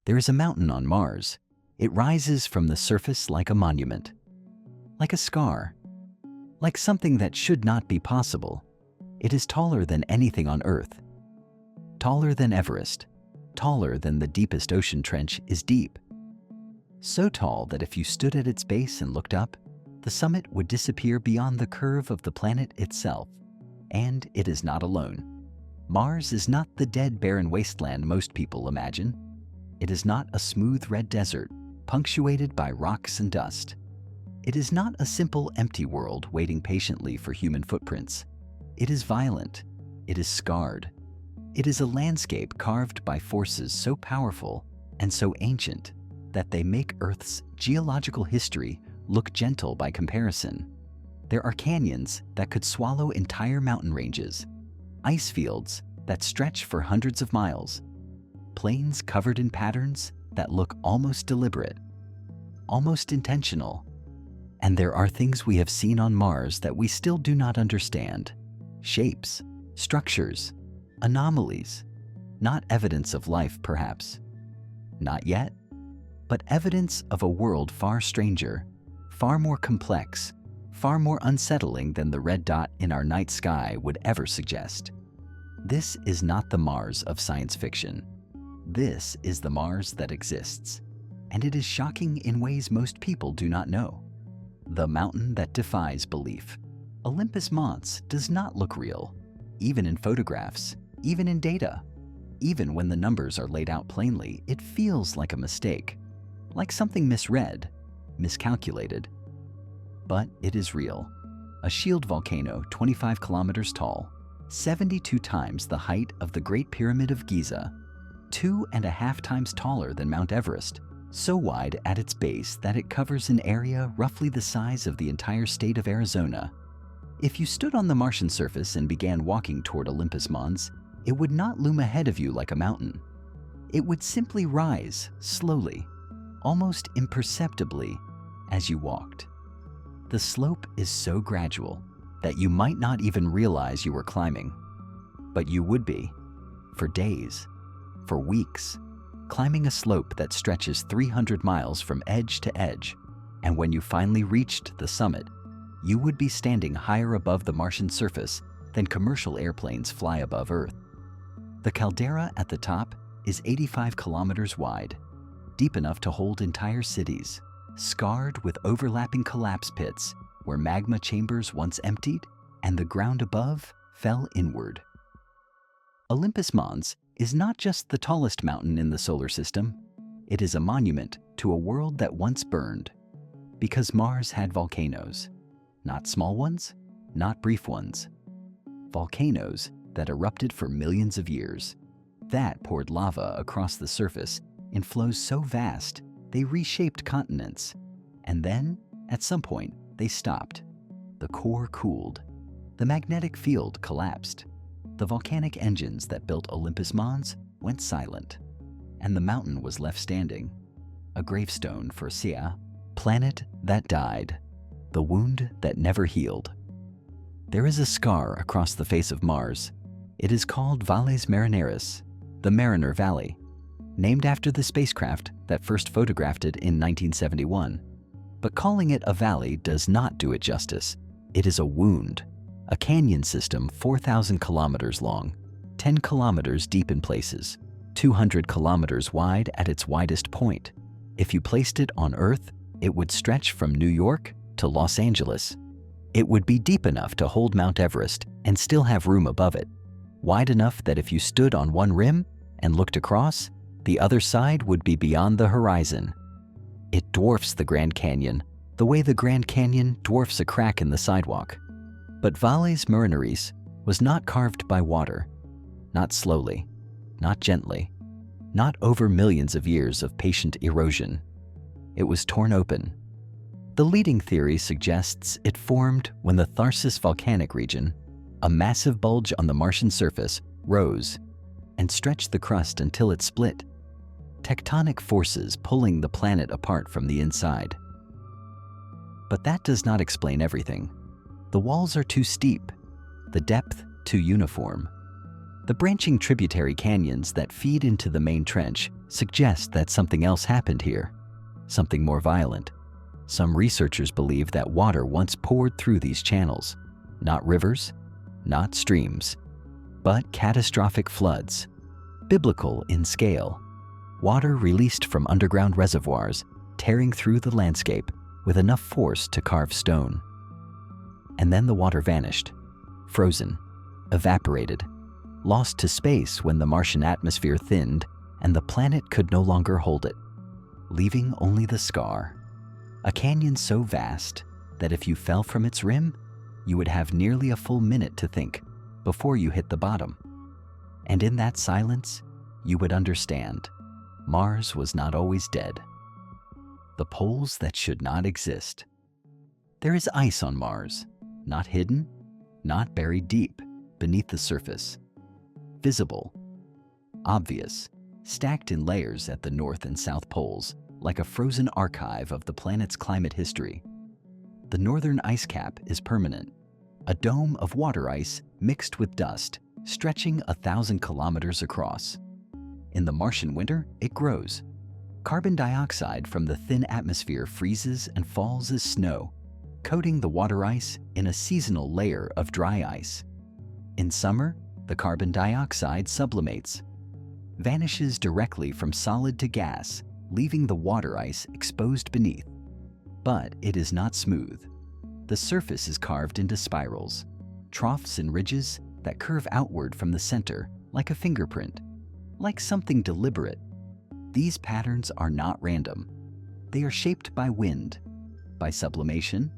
There is a mountain on Mars. It rises from the surface like a monument, like a scar, like something that should not be possible. It is taller than anything on Earth, taller than Everest, taller than the deepest ocean trench is deep. So tall that if you stood at its base and looked up, the summit would disappear beyond the curve of the planet itself. And it is not alone. Mars is not the dead, barren wasteland most people imagine. It is not a smooth red desert, punctuated by rocks and dust. It is not a simple empty world waiting patiently for human footprints. It is violent. It is scarred. It is a landscape carved by forces so powerful and so ancient that they make Earth's geological history look gentle by comparison. There are canyons that could swallow entire mountain ranges, ice fields that stretch for hundreds of miles, plains covered in patterns that look almost deliberate, almost intentional. And there are things we have seen on Mars that we still do not understand. Shapes, structures, anomalies. Not evidence of life, perhaps. Not yet, but evidence of a world far stranger, far more complex, far more unsettling than the red dot in our night sky would ever suggest. This is not the Mars of science fiction. This is the Mars that exists, and it is shocking in ways most people do not know. The mountain that defies belief. Olympus Mons does not look real, even in photographs, even in data. Even when the numbers are laid out plainly, it feels like a mistake, like something misread, miscalculated. But it is real. A shield volcano 25 kilometers tall, 72 times the height of the Great Pyramid of Giza, 2.5 times taller than Mount Everest, so wide at its base that it covers an area roughly the size of the entire state of Arizona. If you stood on the Martian surface and began walking toward Olympus Mons, it would not loom ahead of you like a mountain. It would simply rise slowly, almost imperceptibly, as you walked. The slope is so gradual that you might not even realize you were climbing. But you would be, for days, for weeks, climbing a slope that stretches 300 miles from edge to edge. And when you finally reached the summit, you would be standing higher above the Martian surface than commercial airplanes fly above Earth. The caldera at the top is 85 kilometers wide, deep enough to hold entire cities, scarred with overlapping collapse pits where magma chambers once emptied and the ground above fell inward. Olympus Mons is not just the tallest mountain in the solar system. It is a monument to a world that once burned, because Mars had volcanoes. Not small ones, not brief ones. Volcanoes that erupted for millions of years, that poured lava across the surface in flows so vast they reshaped continents. And then, at some point, they stopped. The core cooled. The magnetic field collapsed. The volcanic engines that built Olympus Mons went silent. And the mountain was left standing. A gravestone for Sia, planet that died. The wound that never healed. There is a scar across the face of Mars. It is called Valles Marineris, the Mariner Valley, named after the spacecraft that first photographed it in 1971. But calling it a valley does not do it justice. It is a wound, a canyon system 4,000 kilometers long, 10 kilometers deep in places, 200 kilometers wide at its widest point. If you placed it on Earth, it would stretch from New York to Los Angeles. It would be deep enough to hold Mount Everest and still have room above it, wide enough that if you stood on one rim and looked across, the other side would be beyond the horizon. It dwarfs the Grand Canyon, the way the Grand Canyon dwarfs a crack in the sidewalk. But Valles Marineris was not carved by water, not slowly, not gently, not over millions of years of patient erosion. It was torn open. The leading theory suggests it formed when the Tharsis volcanic region, a massive bulge on the Martian surface, rose and stretched the crust until it split. Tectonic forces pulling the planet apart from the inside. But that does not explain everything. The walls are too steep, the depth too uniform. The branching tributary canyons that feed into the main trench suggest that something else happened here, something more violent. Some researchers believe that water once poured through these channels, not rivers, not streams, but catastrophic floods, biblical in scale. Water released from underground reservoirs, tearing through the landscape with enough force to carve stone. And then the water vanished, frozen, evaporated, lost to space when the Martian atmosphere thinned and the planet could no longer hold it, leaving only the scar. A canyon so vast that if you fell from its rim, you would have nearly a full minute to think before you hit the bottom. And in that silence, you would understand Mars was not always dead. The poles that should not exist. There is ice on Mars, not hidden, not buried deep beneath the surface. Visible, obvious, stacked in layers at the north and south poles, like a frozen archive of the planet's climate history. The northern ice cap is permanent, a dome of water ice mixed with dust, stretching 1,000 kilometers across. In the Martian winter, it grows. Carbon dioxide from the thin atmosphere freezes and falls as snow, coating the water ice in a seasonal layer of dry ice. In summer, the carbon dioxide sublimates, vanishes directly from solid to gas, leaving the water ice exposed beneath. But it is not smooth. The surface is carved into spirals, troughs and ridges that curve outward from the center like a fingerprint, like something deliberate. These patterns are not random. They are shaped by wind, by sublimation,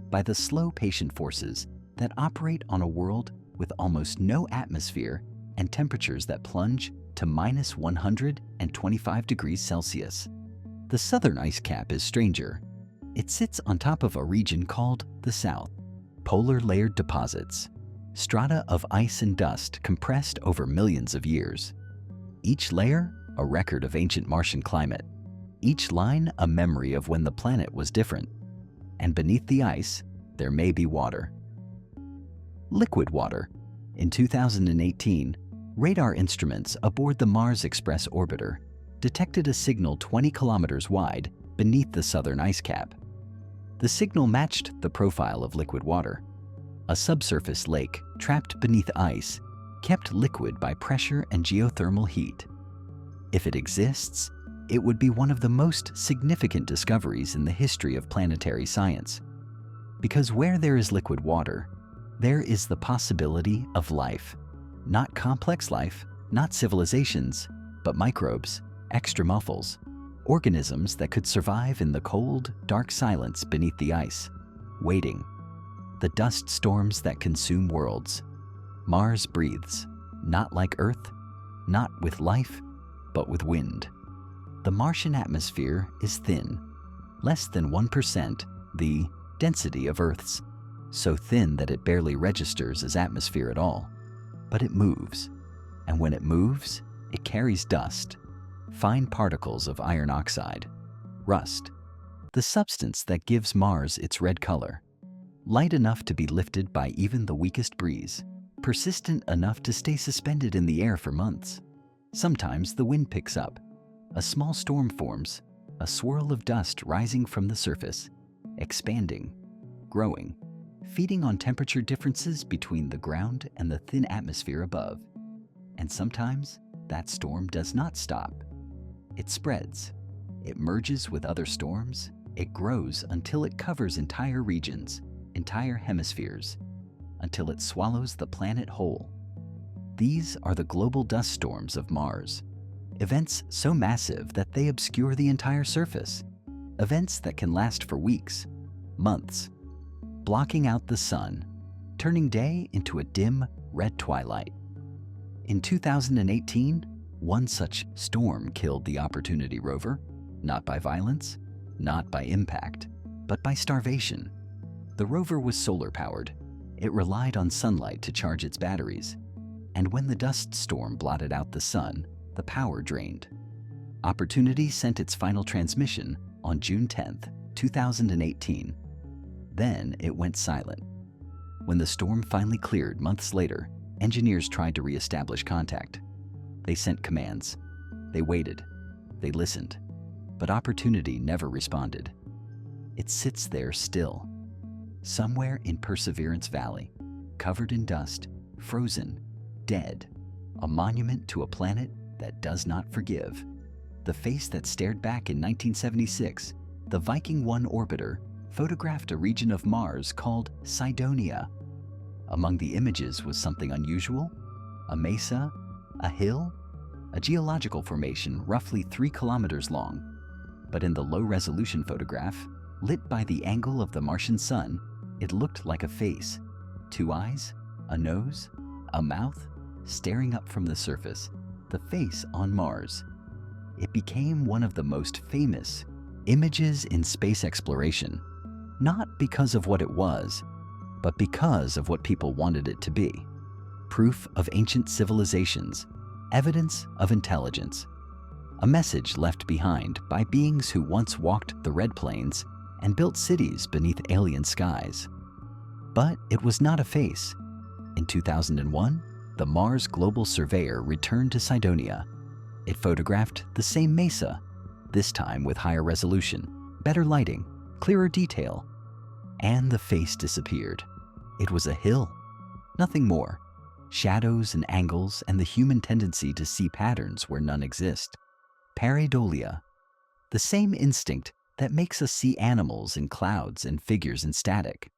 by the slow, patient forces that operate on a world with almost no atmosphere and temperatures that plunge to minus 125 degrees Celsius. The southern ice cap is stranger. It sits on top of a region called the South. Polar layered deposits, strata of ice and dust compressed over millions of years. Each layer, a record of ancient Martian climate. Each line, a memory of when the planet was different. And beneath the ice, there may be water. Liquid water. In 2018, radar instruments aboard the Mars Express orbiter detected a signal 20 kilometers wide beneath the southern ice cap. The signal matched the profile of liquid water, a subsurface lake trapped beneath ice, kept liquid by pressure and geothermal heat. If it exists, it would be one of the most significant discoveries in the history of planetary science. Because where there is liquid water, there is the possibility of life. Not complex life, not civilizations, but microbes, extramuffles, organisms that could survive in the cold, dark silence beneath the ice, waiting. The dust storms that consume worlds. Mars breathes, not like Earth, not with life, but with wind. The Martian atmosphere is thin, less than 1% the density of Earth's, so thin that it barely registers as atmosphere at all. But it moves, and when it moves, it carries dust, fine particles of iron oxide, rust, the substance that gives Mars its red color, light enough to be lifted by even the weakest breeze, persistent enough to stay suspended in the air for months. Sometimes the wind picks up, a small storm forms, a swirl of dust rising from the surface, expanding, growing, feeding on temperature differences between the ground and the thin atmosphere above. And sometimes that storm does not stop. It spreads, it merges with other storms, it grows until it covers entire regions, entire hemispheres, until it swallows the planet whole. These are the global dust storms of Mars, events so massive that they obscure the entire surface, events that can last for weeks, months, blocking out the sun, turning day into a dim, red twilight. In 2018, one such storm killed the Opportunity rover, not by violence, not by impact, but by starvation. The rover was solar-powered. It relied on sunlight to charge its batteries. And when the dust storm blotted out the sun, the power drained. Opportunity sent its final transmission on June 10, 2018. Then it went silent. When the storm finally cleared months later, engineers tried to re-establish contact. They sent commands. They waited. They listened. But opportunity never responded. It sits there still, somewhere in Perseverance Valley, covered in dust, frozen, dead, a monument to a planet that does not forgive. The face that stared back in 1976, the Viking 1 orbiter photographed a region of Mars called Cydonia. Among the images was something unusual: a mesa, a hill, a geological formation roughly 3 kilometers long. But in the low-resolution photograph, lit by the angle of the Martian sun, it looked like a face. 2 eyes, a nose, a mouth, staring up from the surface, the face on Mars. It became one of the most famous images in space exploration, not because of what it was, but because of what people wanted it to be. Proof of ancient civilizations, evidence of intelligence, a message left behind by beings who once walked the Red Plains and built cities beneath alien skies. But it was not a face. In 2001, the Mars Global Surveyor returned to Cydonia. It photographed the same mesa, this time with higher resolution, better lighting, clearer detail, and the face disappeared. It was a hill, nothing more. Shadows and angles and the human tendency to see patterns where none exist. Pareidolia, the same instinct that makes us see animals in clouds and figures in static.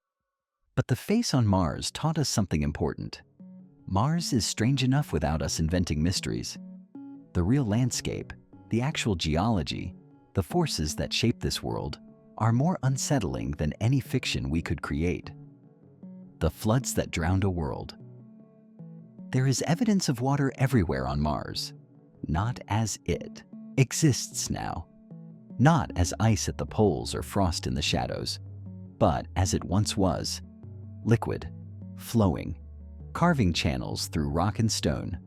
But the face on Mars taught us something important. Mars is strange enough without us inventing mysteries. The real landscape, the actual geology, the forces that shape this world, are more unsettling than any fiction we could create. The floods that drowned a world. There is evidence of water everywhere on Mars, not as it exists now. Not as ice at the poles or frost in the shadows, but as it once was, liquid, flowing, carving channels through rock and stone.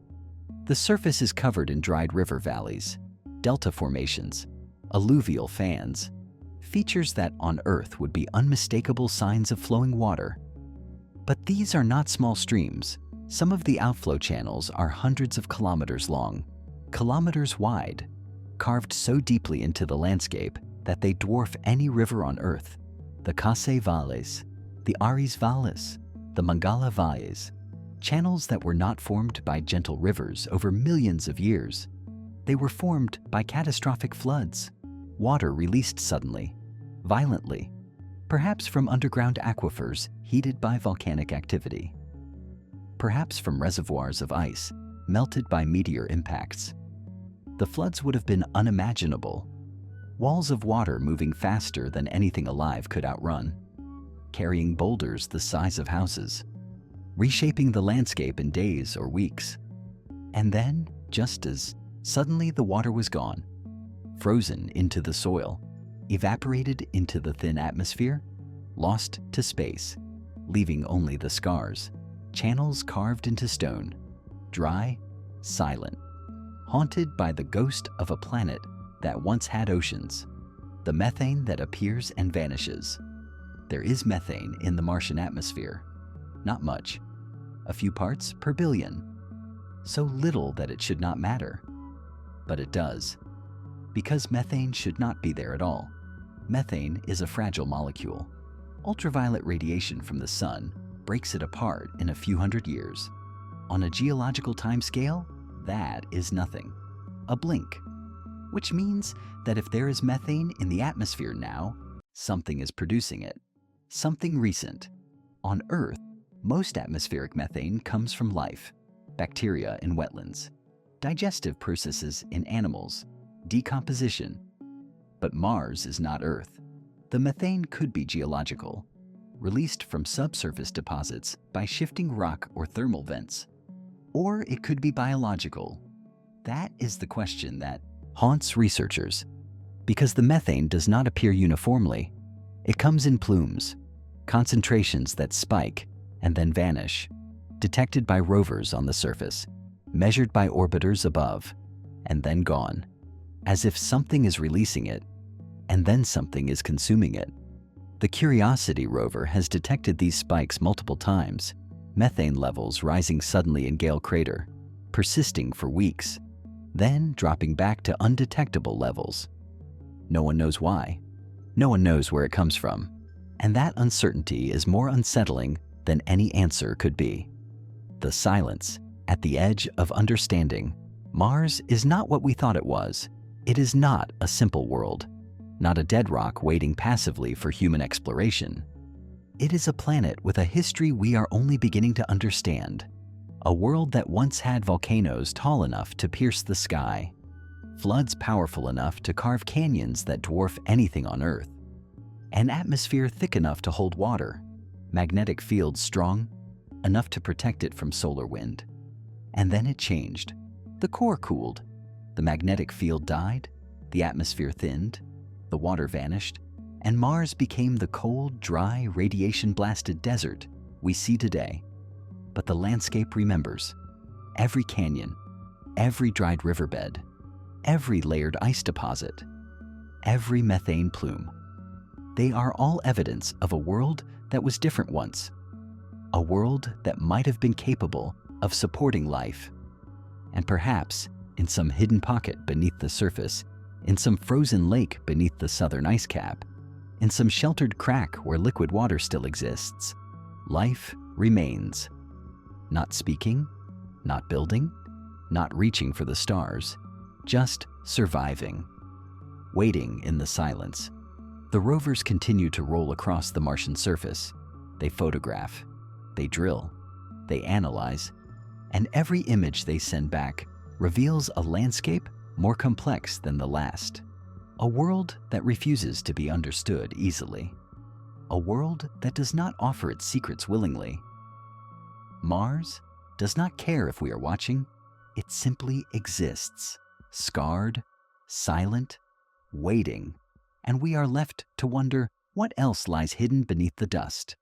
The surface is covered in dried river valleys, delta formations, alluvial fans, features that on Earth would be unmistakable signs of flowing water. But these are not small streams. Some of the outflow channels are hundreds of kilometers long, kilometers wide, carved so deeply into the landscape that they dwarf any river on Earth. The Kase Valles, the Ares Valles, the Mangala Valles, channels that were not formed by gentle rivers over millions of years. They were formed by catastrophic floods, water released suddenly, violently, perhaps from underground aquifers heated by volcanic activity, perhaps from reservoirs of ice melted by meteor impacts. The floods would have been unimaginable, walls of water moving faster than anything alive could outrun, carrying boulders the size of houses, reshaping the landscape in days or weeks. And then, just as suddenly the water was gone, frozen into the soil, evaporated into the thin atmosphere, lost to space, leaving only the scars, channels carved into stone, dry, silent, haunted by the ghost of a planet that once had oceans, the methane that appears and vanishes. There is methane in the Martian atmosphere. Not much, a few parts per billion, so little that it should not matter. But it does, because methane should not be there at all. Methane is a fragile molecule. Ultraviolet radiation from the sun breaks it apart in a few hundred years. On a geological timescale, that is nothing, a blink, which means that if there is methane in the atmosphere now, something is producing it, something recent. On Earth, most atmospheric methane comes from life, bacteria in wetlands, digestive processes in animals, decomposition. But Mars is not Earth. The methane could be geological, released from subsurface deposits by shifting rock or thermal vents. Or it could be biological. That is the question that haunts researchers. Because the methane does not appear uniformly. It comes in plumes, concentrations that spike and then vanish, detected by rovers on the surface, measured by orbiters above, and then gone, as if something is releasing it, and then something is consuming it. The Curiosity rover has detected these spikes multiple times, methane levels rising suddenly in Gale Crater, persisting for weeks, then dropping back to undetectable levels. No one knows why. No one knows where it comes from. And that uncertainty is more unsettling than any answer could be. The silence, at the edge of understanding. Mars is not what we thought it was. It is not a simple world, not a dead rock waiting passively for human exploration. It is a planet with a history we are only beginning to understand. A world that once had volcanoes tall enough to pierce the sky, floods powerful enough to carve canyons that dwarf anything on Earth, an atmosphere thick enough to hold water, magnetic fields strong enough to protect it from solar wind. And then it changed. The core cooled, the magnetic field died, the atmosphere thinned, the water vanished, and Mars became the cold, dry, radiation-blasted desert we see today. But the landscape remembers. Every canyon, every dried riverbed, every layered ice deposit, every methane plume. They are all evidence of a world that was different once. A world that might have been capable of supporting life. And perhaps, in some hidden pocket beneath the surface, in some frozen lake beneath the southern ice cap, in some sheltered crack where liquid water still exists, life remains. Not speaking, not building, not reaching for the stars, just surviving, waiting in the silence. The rovers continue to roll across the Martian surface. They photograph, they drill, they analyze, and every image they send back reveals a landscape more complex than the last. A world that refuses to be understood easily. A world that does not offer its secrets willingly. Mars does not care if we are watching. It simply exists, scarred, silent, waiting, and we are left to wonder what else lies hidden beneath the dust.